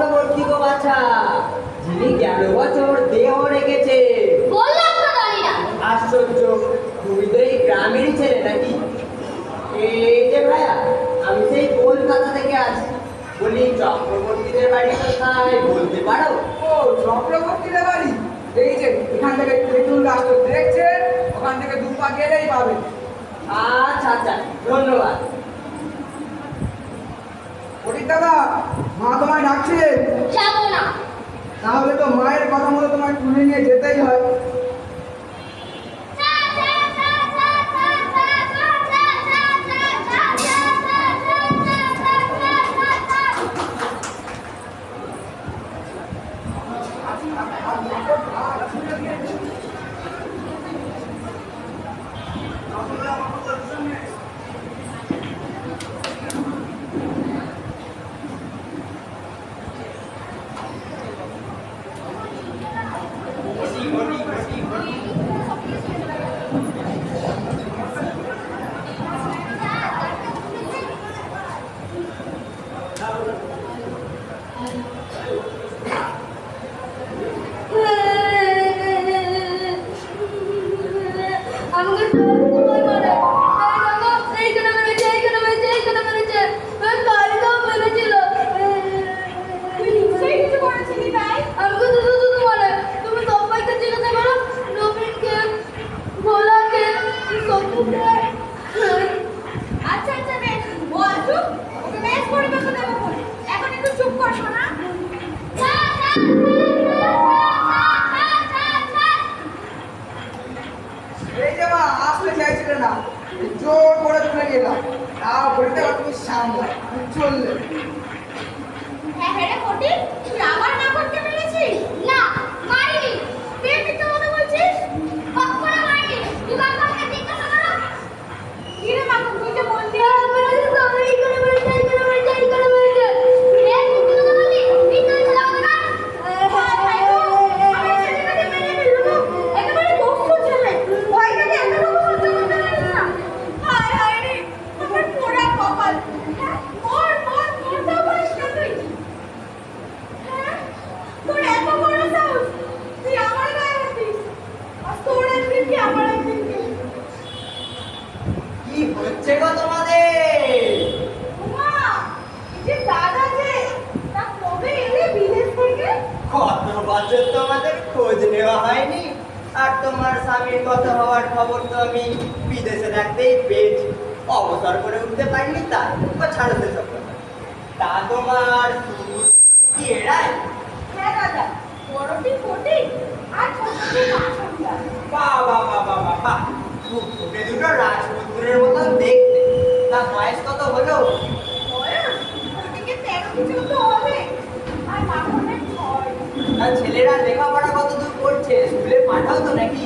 চক্রবর্তী গো বাছা, যিনি 11 বছর দেহ রেখেছে। বললাম তো জানি না। আশ্চর্য, তুমি তো এই গ্রামেরই ছেলে নাকি? এই যে ভাইয়া, আমি সেই কলকাতা থেকে আসছি। বলি চক্রবর্তীদের বাড়ি কোথায় বলতে পারো? ও চক্রবর্তীদের বাড়ি এই যে এখান থেকে তেঁতুল গাছ তো দেখছেন, ওখান থেকে 2 পা গেলেই পাবে। আচ্ছা আচ্ছা, ধন্যবাদ। ফটিক দাদা, মা তোমায় ডাকছে। যাবো না। তাহলে তো মায়ের কথা মতো তোমায় তুলে নিয়ে যেতেই হয়। আচ্ছা আচ্ছা বেশ, বল চুপ। ওকে বেশ পরিবেশ দেবো বলে এখন একটু চুপ কর শোনা। এই যে মা আসতে চাইছিলে না, জোর করে তুলে গেলাম। তাও বলতে পারো তুমি সামলা, তুমি চললে। হ্যাঁ হ্যাঁ রে ফটিক, তুই আবার না করতে পেরেছিস? না, মারিনি। তুই মিথ্যা কথা বলছিস? কখনো মারিনি। তুই কাকাকে জিজ্ঞাসা করো। কি রে মাখন, তুই যে বললি কি হচ্ছে গো তোমাদের? কত বছর তোমাদের খোঁজ নেওয়া হয়নি, আর তোমার স্বামীর কথা হওয়ার খবর তো আমি বিদেশে থাকতেই পেয়েছি। অবসর করে উঠতে পারিনি, তাই বা ছাড়তে সব কথা। তা তোমার কি এড়ায়? বাহ বাহ বাহ বাহ বাহ বাহ, ফুটফুটে দুটো রাজপুত্রের মতন দেখতে। তা বয়স কত হলো? আর ছেলেরা লেখাপড়া কত দূর করছে? স্কুলে পাঠাও তো নাকি?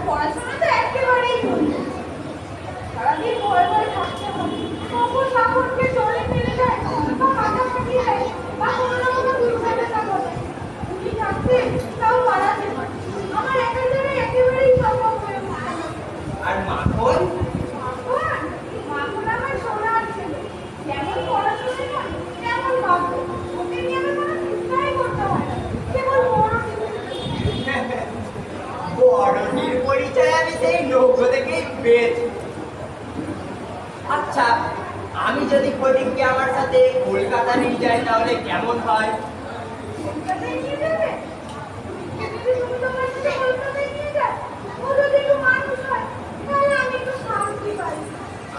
পড়াশোনা তো একেবারেই সারাদিন ভয় ভয় থাকতে হয়। কখন সাগরকে জলে ফেলে দেয় বা মাথা ফাটিয়ে দেয় বা কোনো না কোনো দুর্ঘটনা ঘটে। তুমি থাকতে তাও পালাতে পারে। আমার একার জন্য একেবারেই সম্ভব হয়ে ওঠে না। আর মাখন? মাখন আমার সোনার ছেলে। যেমন পড়াশোনা করে তেমন ভাববে। ওকে নিয়ে আমার কোনো চিন্তাই করতে হয় না। কেবল বড়টির পরিচয় আমি সেই নৌকো থেকেই পেয়েছি। আচ্ছা, আমি যদি ফটিককে আমার সাথে কলকাতা নিয়ে যাই তাহলে কেমন হয়? কলকাতায় নিয়ে যাবে? যদি তুমি তোমার সাথে কলকাতায় নিয়ে যাও, ও যদি একটু মানুষ হয়, তাহলে আমি একটু শান্তি পাই।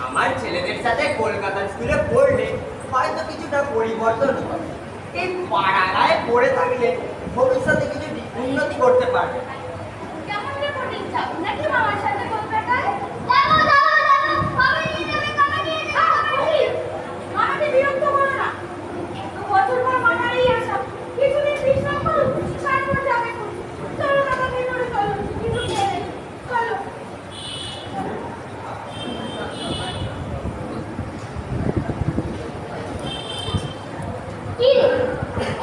আমার ছেলেদের সাথে কলকাতার স্কুলে পড়লে হয়তো কিছুটা পরিবর্তন হবে। এই পাড়াগায় পড়ে থাকলে ভবিষ্যতে কিছু উন্নতি করতে পারবে। কেমন রে ফটিক, যাবো নাকি মামার সাথে কলকাতায়? যাবো যাবো যাবো, কবে নিয়ে যাবে, কবে নিয়ে যাবে? মামাকে বিরক্ত করো না। এত বছর পর মামারই আসা, কিছুদিন বিশ্রাম করুন, তারপর যাবে কোন। চলো দাদা, ভেতরে চলো, কিছু খেয়ে নেই। চলো। কি রে,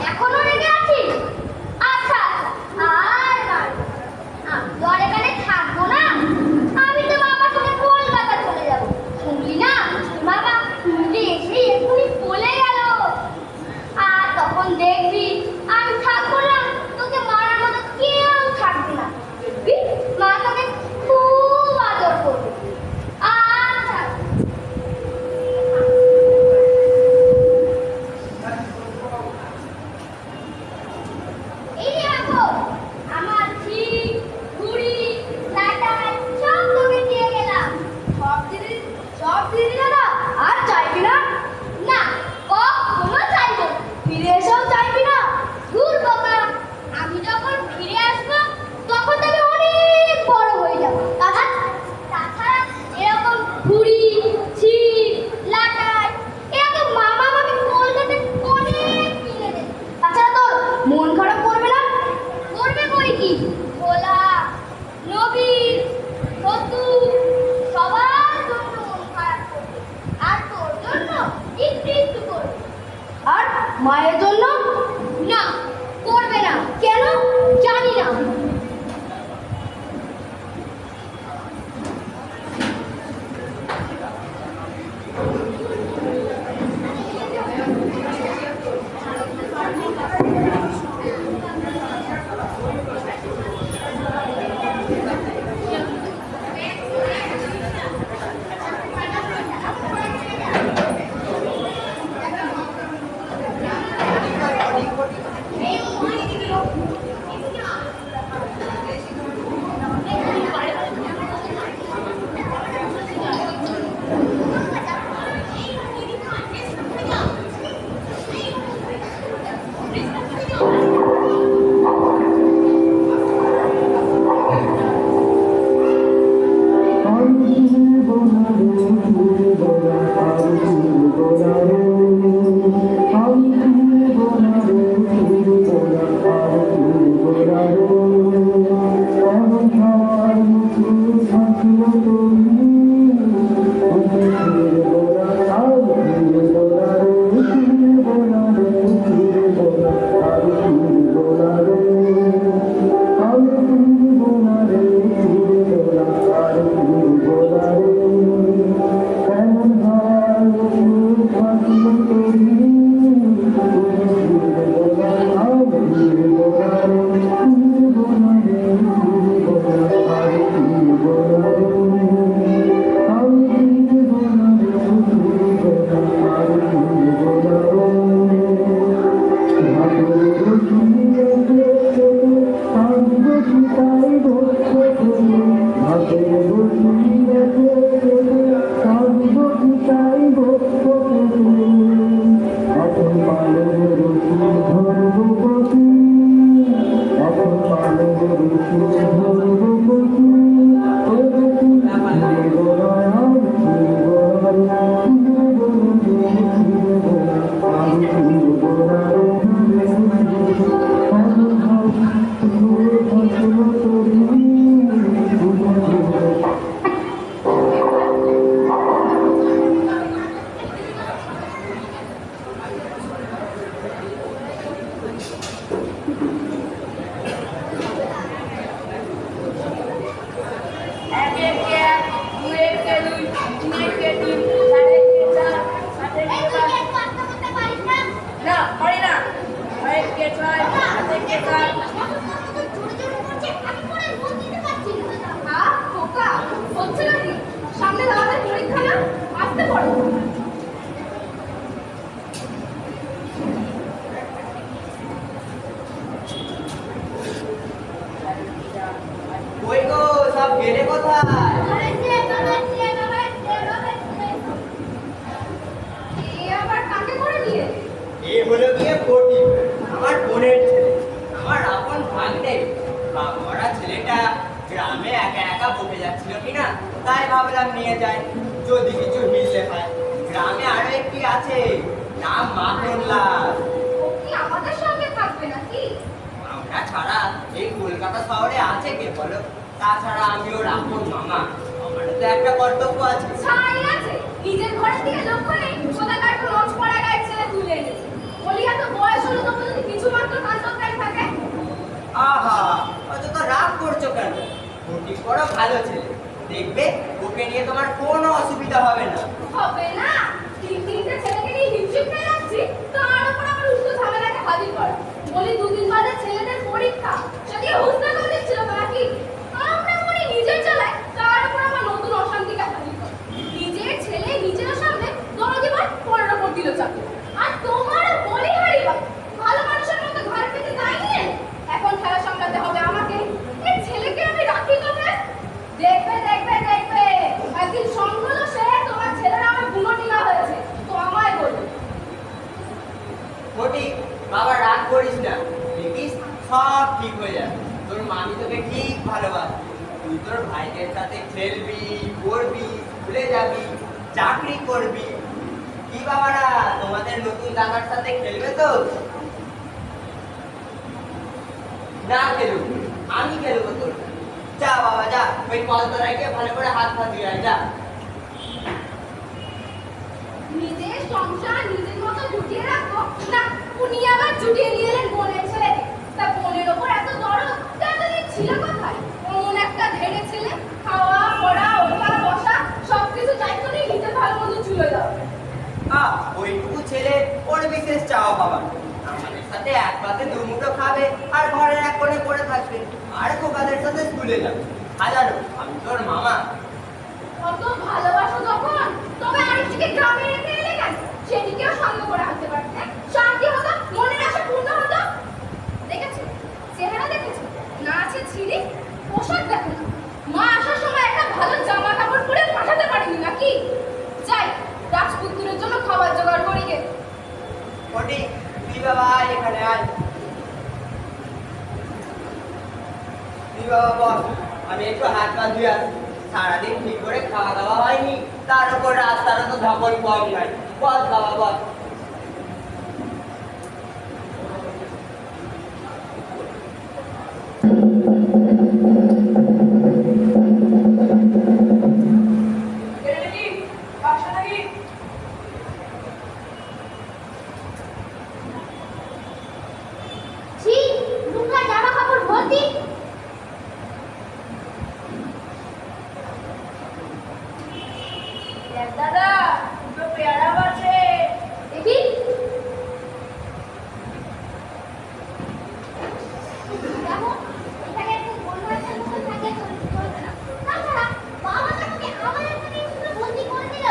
এখনো রেগে আছিস? আচ্ছা আচ্ছা, আর মারবো না। আমি তো আর এখানে থাকবো না। সব দিয়ে দিলে না, আর চাইবি না? না, কখনো চাইবো না। ফিরে এসেও চাইবি না? দূর বাবা, আমি যখন ফিরে আসবো তখন তো আমি অনেক বড় হয়ে যাবো। তাছাড়া এরকম ঘুড়ি, ছিপ, লাটাই এরকম মামা মামি কলকাতায় অনেক কিনে দেবে। তাছাড়া তোর মন খারাপ করবে না? করবে বই কি, ভোলা, নবীন, সতু সবার জন্য মন খারাপ করবে, আর তোর জন্য একটু একটু করবে। আর মায়ের জন্য না, করবে না। কেন জানি না। কই গো, সব গেলে কোথায়? এ হলো গিয়ে ফটিক, আমার বোনের ছেলে, আমার আপন ভাগ্নে। বাবা ছেলেটা গ্রামে একা একা বসে যাচ্ছিল কিনা, তাই ভাবলাম নিয়ে যাই, যদি কিছু মিললে পায়। গ্রামে আরো একটি আছে, নাম মাখনলাল। আমাদের সঙ্গে থাকবে নাকি? আমরা ছাড়া এই কলকাতা শহরে আছে কে বলো? তাছাড়া আমি ওর আপন মামা, আমারও তো একটা কর্তব্য আছে। ছাই আছে, নিজের ঘরের দিকে লক্ষ্য নেই, কোথাকার কোন লঞ্চ পড়া গায়ে ছেলে তুলে এনেছে। বলি এত বয়স হলো তবু যদি কিছু মাত্র কান্তকারী থাকে। আহা, অযথা তো রাগ করছো কেন? ফটিক বড় ভালো ছেলে, দেখবে ওকে নিয়ে তোমার কোনো অসুবিধা হবে না। হবে না? তিনটে ছেলেকে নিয়ে হিমশিম খেয়ে যাচ্ছি, তার উপর আবার উল্টো ঝামেলাকে হাজির কর। বলি দুদিন বাদে ছেলেদের পরীক্ষা, সেদিকে হুঁশটা করে দিচ্ছিল তো নাকি? আমরা মনে নিজের চালায়, তার উপর আবার নতুন অশান্তিকে হাজির কর। নিজের ছেলে নিজের সামনে দরদি ভাই পরের ওপর দিল চাকরি। আর তোমার বলি হারি ভাই, ভালো মানুষের মতো ঘরে থেকে যায়নি। এখন খেলা সামলাতে হবে আমাকে। এই ছেলেকে আমি রাখি তবে? দেখবে একদিন সঙ্গ সে তোমার অনেকের সাথে খেলবি, পড়বি, ভুলে যাবি, চাকরি করবি। কি বাবারা, তোমাদের নতুন দাদার সাথে খেলবে তো? না খেলুক, আমি খেলবো তোর। যা বাবা যা, ওই কলতলায় গিয়ে ভালো করে হাত পা ধুয়ে আয়, যা। নিজের সংসার নিজের মতো গুটিয়ে রাখবো না, উনি আবার জুটিয়ে নিয়ে এলেন বোনের ছেলেকে। তা বোনের ওপর এত দরদ এতদিন ছিল কোথায়? অমন একটা ধেড়ে ছেলে, খাওয়া পড়া ওঠা বসা সবকিছু দায়িত্ব নিয়ে নিজে ভালো মতো চুলে দাও। ওইটুকু ছেলে ওর বিশেষ চাওয়া বাবা, আমাদের সাথে এক পাতে দুমুঠো খাবে আর ঘরের এক কোণে পড়ে থাকবে, আর খোকাদের সাথে স্কুলে যাবে। হাজারো, আমি তোর মামা। অত ভালোবাসো যখন, তবে আরেকটিকে গ্রামে রেখে এলে কেন? সেটিকেও সঙ্গ করে আনতে পারতে, শান্তি হতো, মনের আশা পূর্ণ হতো। দেখেছো চেহারা, দেখেছো না আছে ছিঁড়ি, পোশাক দেখো না। মা আসার সময় একটা ভালো জামা কাপড় পরে পাঠাতে পারিনি নাকি? যাই, রাজপুত্রের জন্য খাবার জোগাড় করি গে। ফটিক, তুই বাবা আয়, এখানে আয়। তুই বাবা বস, আমি একটু হাত পা ধুয়ে আসি। সারাদিন ঠিক করে খাওয়া দাওয়া হয়নি, তার উপর রাস্তাটা তো ধকল কম নাই। বস বাবা বস। ছি, নোংরা জামা কাপড় ভর্তি। দাদা, দুটো পেয়ারা আছে দেখি। দেখো, এখানে একটু বনবাসের মতো থাকে, চলবে না। তাছাড়া বাবা আমাকে আমার এখানে স্কুলে ভর্তি করে দিল,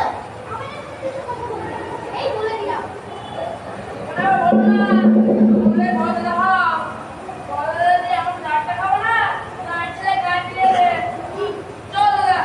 আমার এখানে কিছু কথা বলবে না। এই বলে দিলাম। ওরা বলবো না, বলে ভয় দেখাও। বলে যে আমার নাটটা খাবো না, নাট ছেলে গান দিয়ে দে। চল দাদা।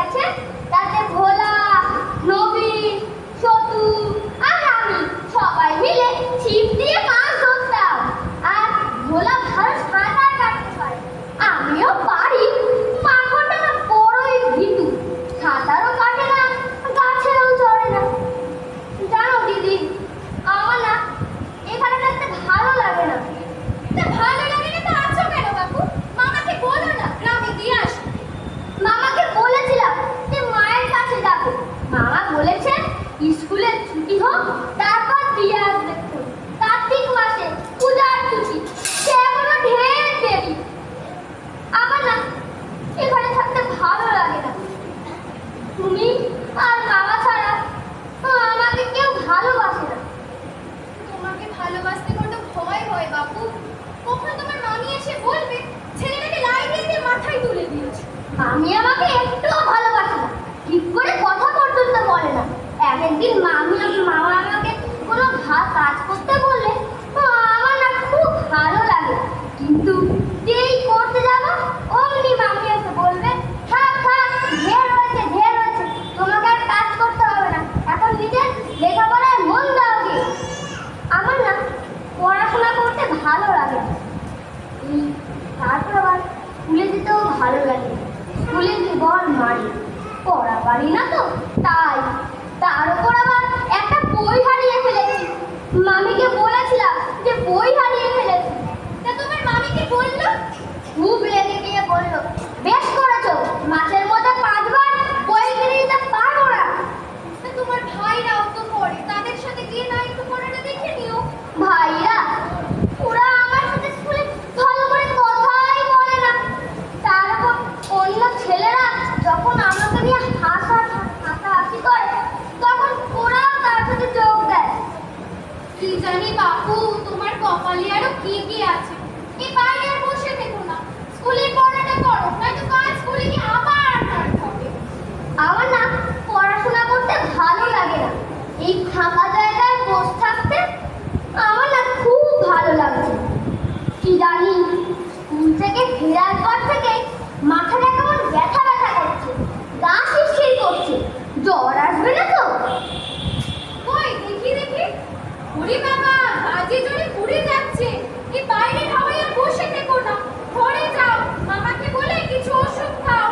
আছে, তাতে ভোলা, নবীন, সতু আর আমি সবাই মিলে ছিপ দিয়ে মাছ ধরতাম। আর ভোলা ভালো সাঁতার কাটতে পারে, আমিও পারি। মাখনটা না বড়ই ভীতু, সাঁতারও কাটে না, গাছেও চড়ে না। জানো দিদি, আমার না এখানে থাকতে ভালো লাগে না। তা ভালো লাগে না তো আছো কেন বাবু? মামাকে বলো না গ্রামে দিয়ে আসো। মামাকে বলেছিলাম যে মায়ের কাছে যাবো। মামা বলেছে স্কুলের ছুটি হোক, তারপর দিয়ে আসবে। কার্তিক মাসে পূজার ছুটি, সে এখনো ঢের দেরি। আমার না এখানে থাকতে ভালো লাগে না। তুমি আর মামা ছাড়া আমাকে কেউ ভালোবাসে না। তোমাকে ভালোবাসতে বড্ড ভয় হয় বাপু। কখন তোমার মামি এসে বলবে ছেলেটাকে লাইনে দিয়ে মাথায় তুলে দিয়েছে। মামি আমাকে একটুও ভালোবাসে না, ঠিক করে কথা পর্যন্ত বলে না। একদিন মামা আমাকে কোনো কাজ করতে বললে আমার না খুব ভালো লাগে, কিন্তু যেই করতে যাবো অমনি মামি এসে বলবে থাক থাক, ঢের হয়েছে ঢের হয়েছে, তোমাকে আর কাজ করতে হবে না, এখন নিজের লেখাপড়ায় মন দাও গে। আমার না পড়াশোনা করতে ভালো লাগে না। তারপর আবার স্কুলে যেতেও ভালো লাগে। স্কুলে বল মারি, পড়া পারি না তো তাই। তার উপর আবার একটা বই হারিয়ে ফেলেছি। মামিকে বলেছিলাম যে বই হারিয়ে ফেলেছি। তা তোমার মামিকে বললো? খুব রেগে গিয়ে বললো, বেশ করেছো, মাসের মধ্যে 5 বার বই কিনে দিতে পারবো না। তা তোমার ভাইরাও তো পড়ে, তাদের সাথে গিয়ে না একটু পড়াটা দেখে নিও। ভাইরা ওরা আমার সাথে স্কুলে ভালো করে কথাই বলে না। তার উপর অন্য ছেলেরা যখন আমাকে নিয়ে হাসাহাসি করে, তখন ওরাও তার সাথে যোগ দেয়। কি জানি বাপু, তোমার কপালে আরো কি কি আছে। এই বাইরে আর বসে থেকো না, স্কুলে পড়াটা করো, নয়তো কাল স্কুলে গিয়ে আবার মার খাবে। আমার না পড়াশোনা করতে ভালো লাগে না। এই ফাঁকা জায়গায় বসে থাকতে আমার না খুব ভালো লাগছে। কি জানি স্কুল থেকে ফেরার পর থেকে মাথাটা কেমন ব্যথা ব্যথা করছে, গা শিরশির করছে। জ্বর আসবে না তো? ওই দেখি দেখি, ওরে বাবা, আজে জোরে পুড়ে যাচ্ছে। এই বাইরের হাওয়ায় আর বসে থেকো না, ঘরে যাও, মামাকে বলে কিছু ওষুধ খাও।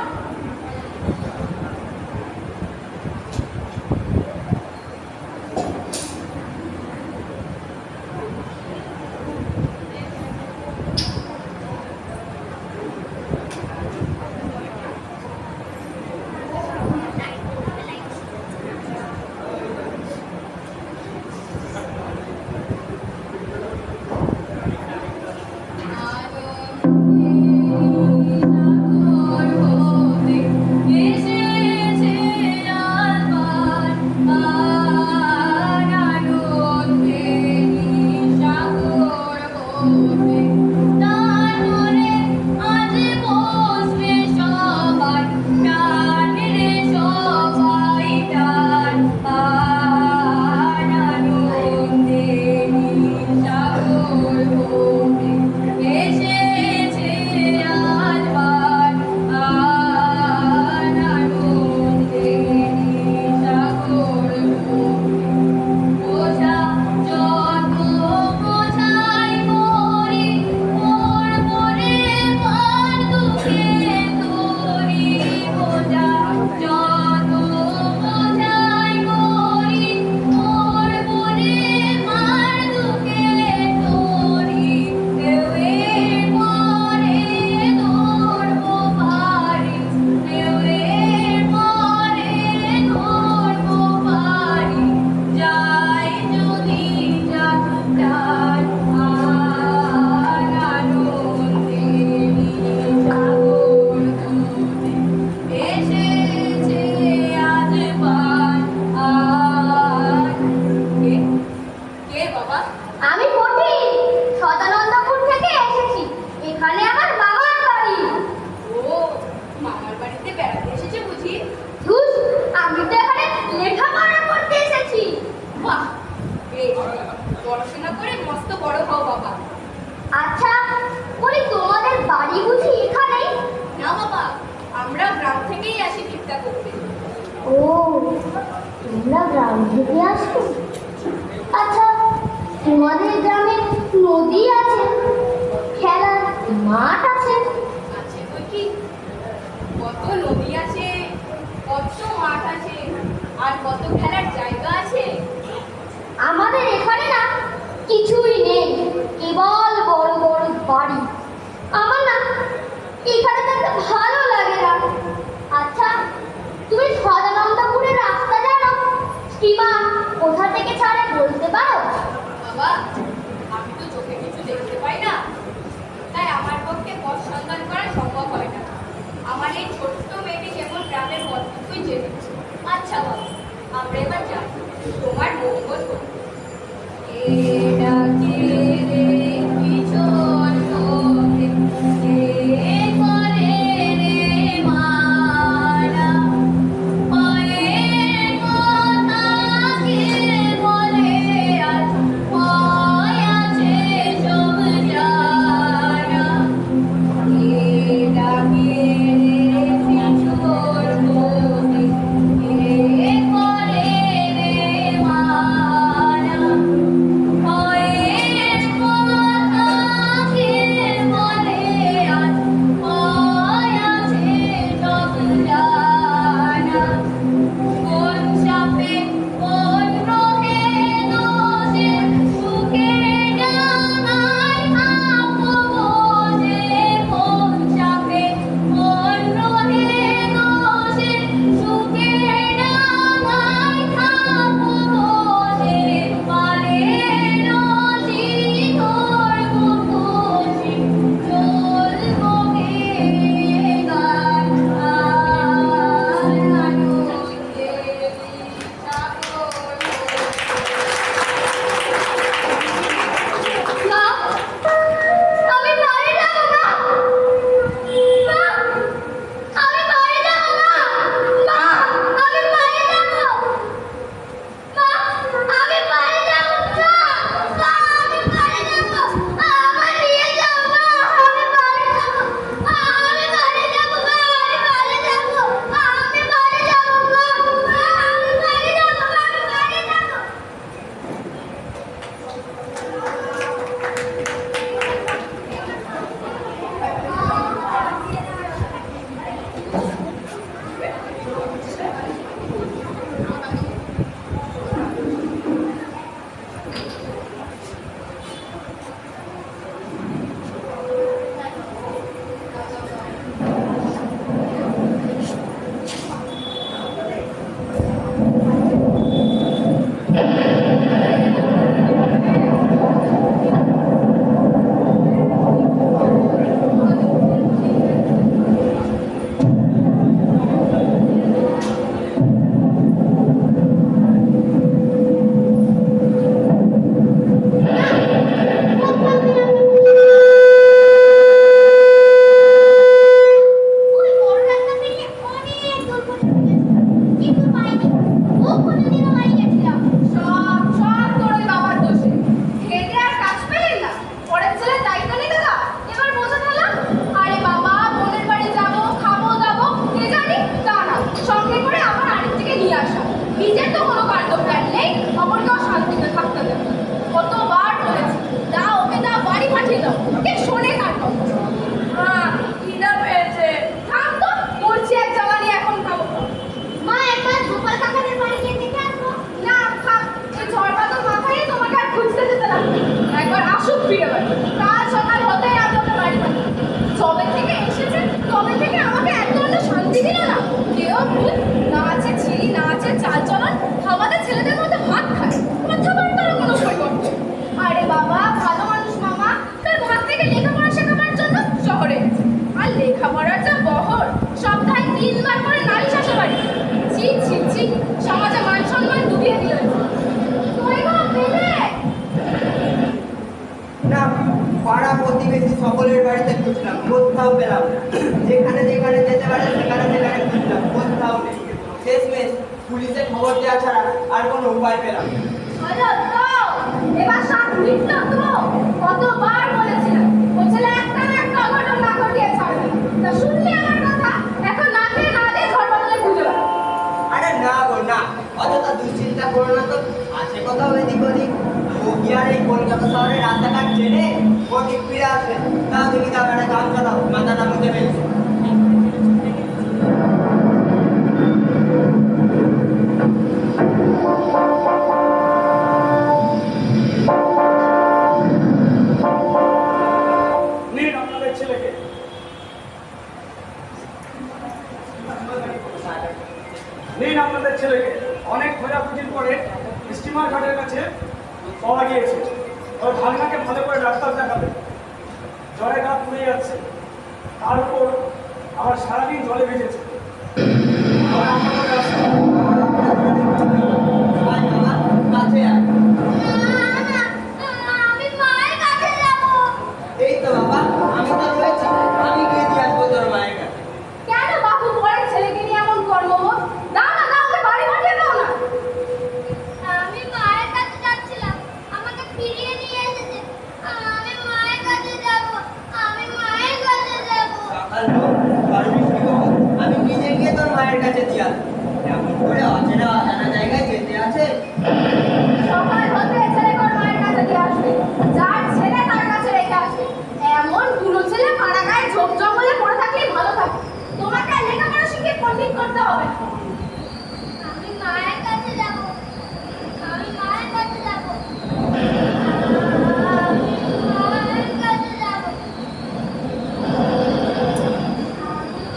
পড়াশোনা করে মস্ত বড় হও বাবা। আচ্ছা, বলি তোমাদের বাড়ি বুঝি এখানেই? না বাবা, আমরা গ্রাম থেকেই আসি। ভিক্ষা করতে। ও, তোমরা গ্রাম থেকে আসো? আচ্ছা, তোমাদের গ্রামে নদী আছে, খেলার মাঠ আছে? আছে তো কি, কত নদী আছে, কত মাঠ আছে, আর কত খেলার জায়গা আছে। আমাদের এখানে না কিছুই নেই, কেবল বড় বড় বাড়ি। আমার না এখানে থাকতে ভালো লাগে না। আচ্ছা, তুমি সদানন্দপুরের রাস্তা জানো? স্টিমার কোথা থেকে ছাড়ে বলতে পারো? বাবা, আমি তো চোখে কিছু দেখতে পাই না, তাই আমার পক্ষে পথ সন্ধান করা সম্ভব হয় না। আমার এই ছোট্ট মেয়েটি কেবল গ্রামের পথটুকুই জেনেছে। আচ্ছা বাবা, আমরা এবার যাই, তোমার মঙ্গল হোক। সকলের বাড়িতে খুঁজলাম, কোথাও পেলাম না। যেখানে যেখানে যেতে পারে সেখানে সেখানে খুঁজলাম, কোথাও নেই। শেষমেশ পুলিশে খবর দেওয়া ছাড়া আর কোনো উপায় পেলাম না। এবার সাত মিনিট তো কতবার বলেছিলাম ও ছেলে একটা না একটা অঘটন না ঘটিয়ে ছাড়বে। তা শুনলে আমার কথা, এখন না খেয়ে না দিয়ে ঝড় বদলে খুঁজে নিন আপনাদের ছেলেকে। অনেক খোঁজাখুঁজির পরে স্টিমার ঘাটের কাছে পাওয়া গিয়েছে। ওর ভাগনাকে ভালো করে ডাক্তার দেখাবে। জ্বরে গা পুড়ে যাচ্ছে, তার উপর আবার সারাদিন জলে ভিজেছে। আবার আপনাদের রাস্তা আয় বাবা, কাছে আয়। আমি মায়ের কাছে যাব। এই তো বাবা, আমি তো রয়েছি, আমি গিয়ে দিয়ে আসবো তোর মায়ের কাছে। কেন বাপু পরের ছেলেকে নিয়ে এমন কর্মবোধ? দাও না, দাও, ওকে বাড়ি পাঠিয়ে দাও না। আমি মায়ের কাছে যাচ্ছিলাম, আমাকে ফিরিয়ে নিয়ে এসেছে। আমি মায়ের কাছে যাব, আমি মায়ের কাছে যাব। সকাল হোক, গরমের শুরু হোক, আমি নিজে গিয়ে তোর মায়ের কাছে দিয়ে আসবো। এমন করে অচেনা অজানা জায়গায় যেতে আছে। সকাল হতে ছেলে ওর মায়ের কাছে দিয়ে আসবে, যার ছেলে তার কাছে রেখে আসবে। এমন বুড়ো ছেলে পাড়া গায়ে ঝোপ জঙ্গলে পড়ে থাকলেই ভালো থাকে। তোমাকে আর লেখাপড়া শিখে পণ্ডিত করতে হবে না। আমি মায়ের কাছে যাব, আমি মায়ের কাছে যাব, আমি মায়ের কাছে যাব, আমি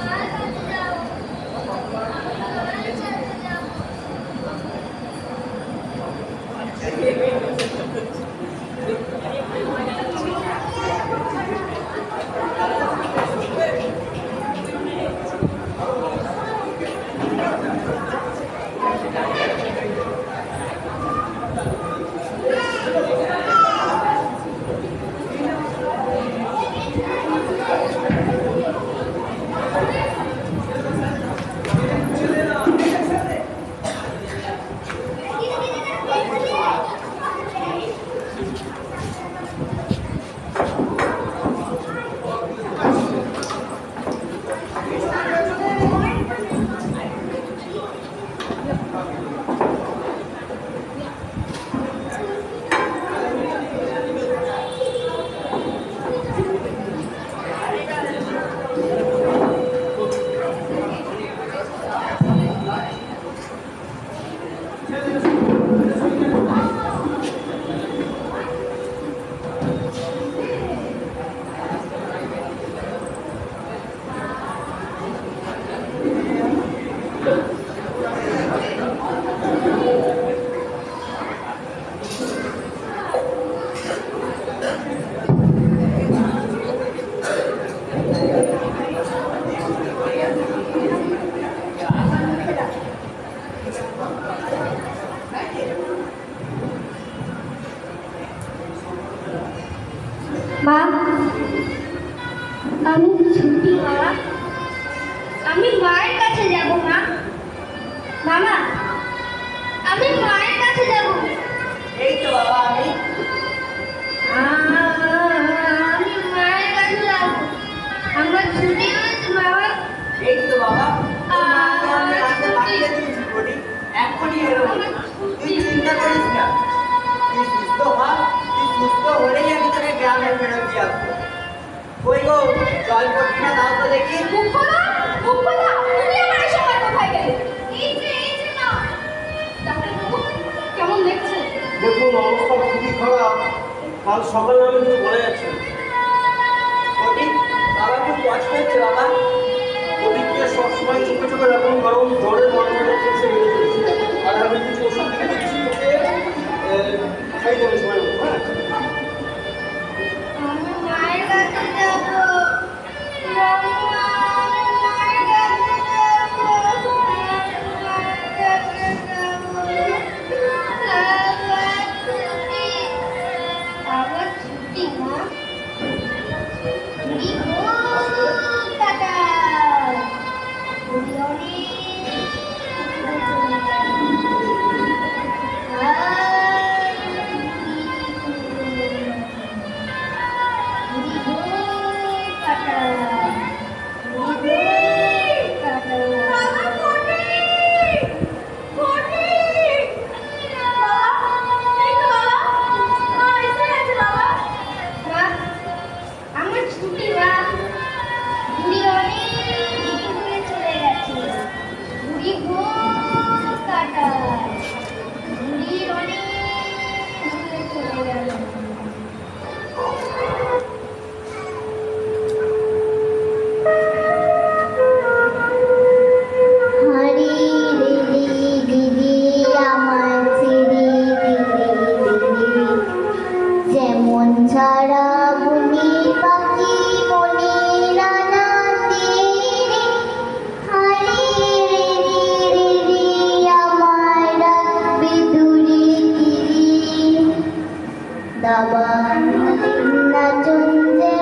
মায়ের কাছে যাব, আমি মায়ের কাছে যাব। মা, আমি ছুটি মা, আমি মায়ের কাছে যাব মা। মামা, আমি মায়ের কাছে যাব। এই তো বাবা, আমি আমি মায়ের কাছে যাব। আমার ছুটি হয়েছে বাবা। এই তো বাবা, তোর মাকে আমি রাতে পাঠিয়ে দিয়েছি বলি, এখনই এলো। তুই চিন্তা করিস না, তুই সুস্থ হ, তুই সুস্থ হলেই আমি তোকে গ্রামে ফেরত দিয়ে আসবো। কই গো, জল পটকিটা দাও তো দেখি। মুখ খোলা, মুখ খোলা, তুমি আমার এই সময় কোথায় গেলে? এই যে না। ডাক্তার বাবু, কেমন দেখছেন? দেখুন, অবস্থা খুবই খারাপ। কাল সকালে আমি কিছু বলে যাচ্ছে। ফটিক, বাবা খুব কষ্ট হচ্ছে বাবা। ওদিকে সবসময় চোখে চোখে রাখুন, কারণ জ্বরের মাত্রাটা চলছে বেড়ে চলেছে। আর আমি কিছু ওষুধ লিখে দিচ্ছি, ওকে খাই দেবেন সময় মতো, হ্যাঁ? আমি মায়ের কাছে যাব। মামা, আমি মায়ের কাছে যাব। মায়ের কাছে যাব। আবার ছুটি মা। ছুটি হোক টাকা। ছুটি অনেক নাচুন যে